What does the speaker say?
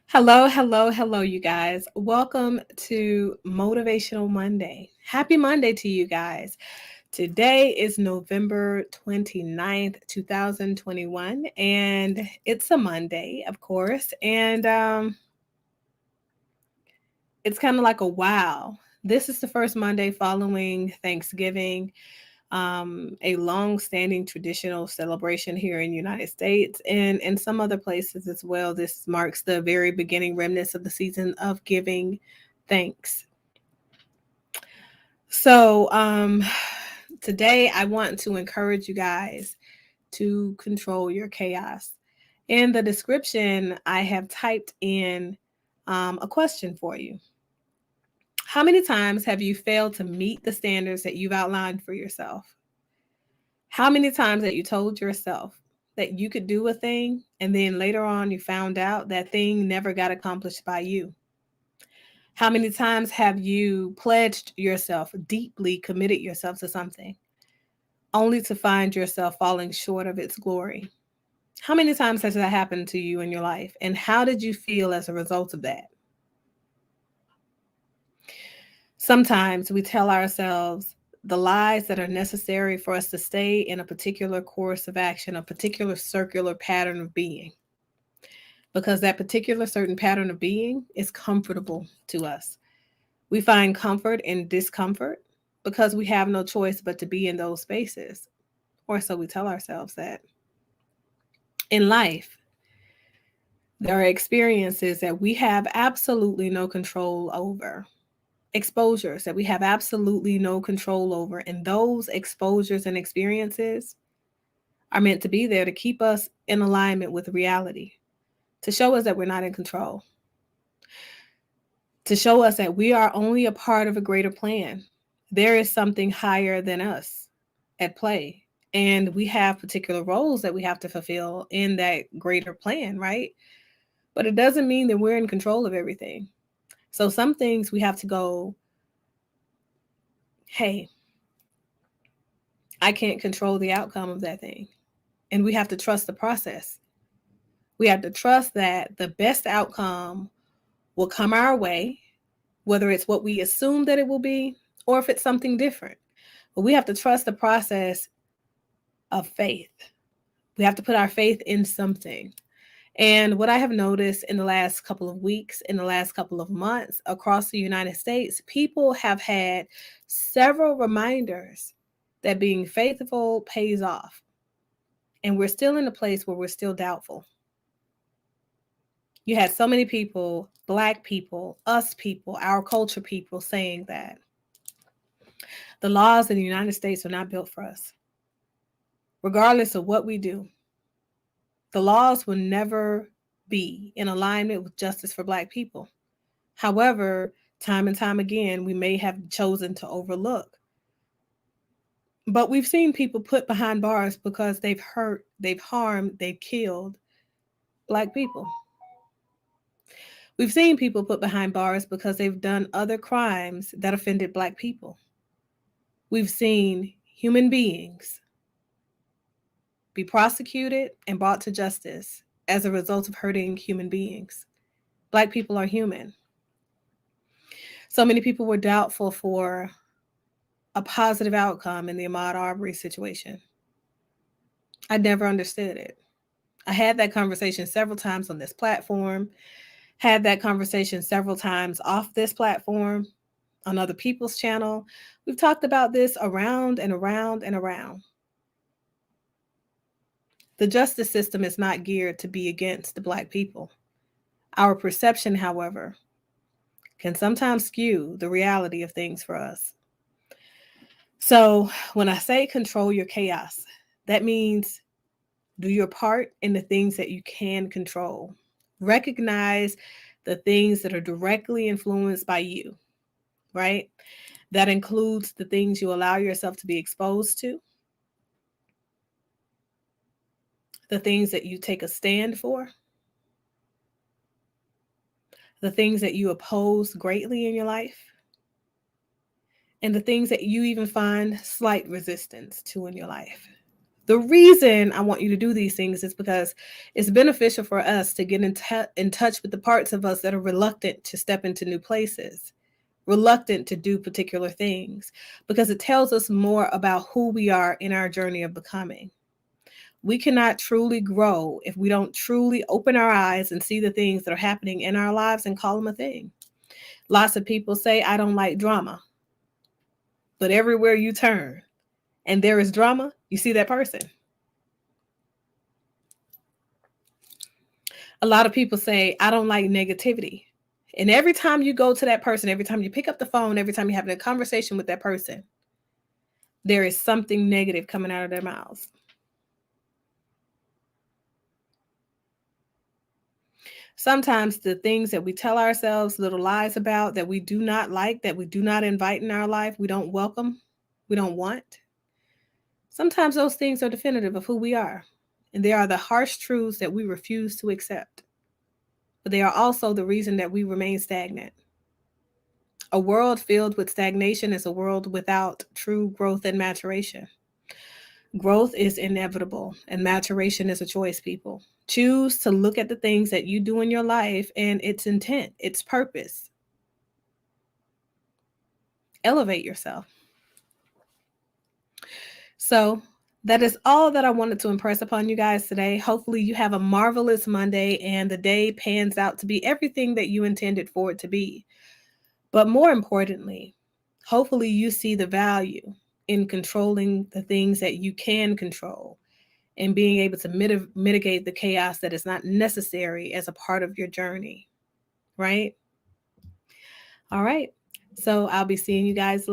Hello, hello, hello, you guys. Welcome to Motivational Monday. Happy Monday to you guys. Today is November 29th, 2021, and it's a Monday, of course. And it's kind of like a wow. This is the first Monday following Thanksgiving, a long-standing traditional celebration here in the United States and in some other places as well. This marks the very beginning remnants of the season of giving thanks. So today I want to encourage you guys to control your chaos. In the description, I have typed in a question for you. How many times have you failed to meet the standards that you've outlined for yourself? How many times that you told yourself that you could do a thing and then later on you found out that thing never got accomplished by you? How many times have you pledged yourself, deeply committed yourself to something, only to find yourself falling short of its glory? How many times has that happened to you in your life? And how did you feel as a result of that? Sometimes we tell ourselves the lies that are necessary for us to stay in a particular course of action, a particular circular pattern of being, because that particular certain pattern of being is comfortable to us. We find comfort in discomfort because we have no choice but to be in those spaces, or so we tell ourselves that. In life, there are experiences that we have absolutely no control over, exposures that we have absolutely no control over. And those exposures and experiences are meant to be there to keep us in alignment with reality, to show us that we're not in control, to show us that we are only a part of a greater plan. There is something higher than us at play. And we have particular roles that we have to fulfill in that greater plan, right? But it doesn't mean that we're in control of everything. So some things we have to go, hey, I can't control the outcome of that thing. And we have to trust the process. We have to trust that the best outcome will come our way, whether it's what we assume that it will be or if it's something different. But we have to trust the process of faith. We have to put our faith in something. And what I have noticed in the last couple of weeks, in the last couple of months across the United States, people have had several reminders that being faithful pays off. And we're still in a place where we're still doubtful. You had so many people, Black people, us people, our culture people saying that the laws in the United States are not built for us. Regardless of what we do, the laws will never be in alignment with justice for Black people. However, time and time again, we may have chosen to overlook. But we've seen people put behind bars because they've hurt, they've harmed, they've killed Black people. We've seen people put behind bars because they've done other crimes that offended Black people. We've seen human beings be prosecuted and brought to justice as a result of hurting human beings. Black people are human. So many people were doubtful for a positive outcome in the Ahmaud Arbery situation. I never understood it. I had that conversation several times on this platform, had that conversation several times off this platform, on other people's channel. We've talked about this around and around and around. The justice system is not geared to be against the Black people. Our perception, however, can sometimes skew the reality of things for us. So when I say control your chaos, that means do your part in the things that you can control. Recognize the things that are directly influenced by you, right? That includes the things you allow yourself to be exposed to, the things that you take a stand for, the things that you oppose greatly in your life, and the things that you even find slight resistance to in your life. The reason I want you to do these things is because it's beneficial for us to get in touch with the parts of us that are reluctant to step into new places, reluctant to do particular things, because it tells us more about who we are in our journey of becoming. We cannot truly grow if we don't truly open our eyes and see the things that are happening in our lives and call them a thing. Lots of people say, I don't like drama, but everywhere you turn and there is drama, you see that person. A lot of people say, I don't like negativity. And every time you go to that person, every time you pick up the phone, every time you're having a conversation with that person, there is something negative coming out of their mouths. Sometimes the things that we tell ourselves little lies about that we do not like, that we do not invite in our life, we don't welcome, we don't want. Sometimes those things are definitive of who we are. And they are the harsh truths that we refuse to accept. But they are also the reason that we remain stagnant. A world filled with stagnation is a world without true growth and maturation. Growth is inevitable, and maturation is a choice, people. Choose to look at the things that you do in your life and its intent, its purpose. Elevate yourself. So, that is all that I wanted to impress upon you guys today. Hopefully, you have a marvelous Monday and the day pans out to be everything that you intended for it to be. But more importantly, hopefully, you see the value in controlling the things that you can control and being able to mitigate the chaos that is not necessary as a part of your journey, right? All right. So I'll be seeing you guys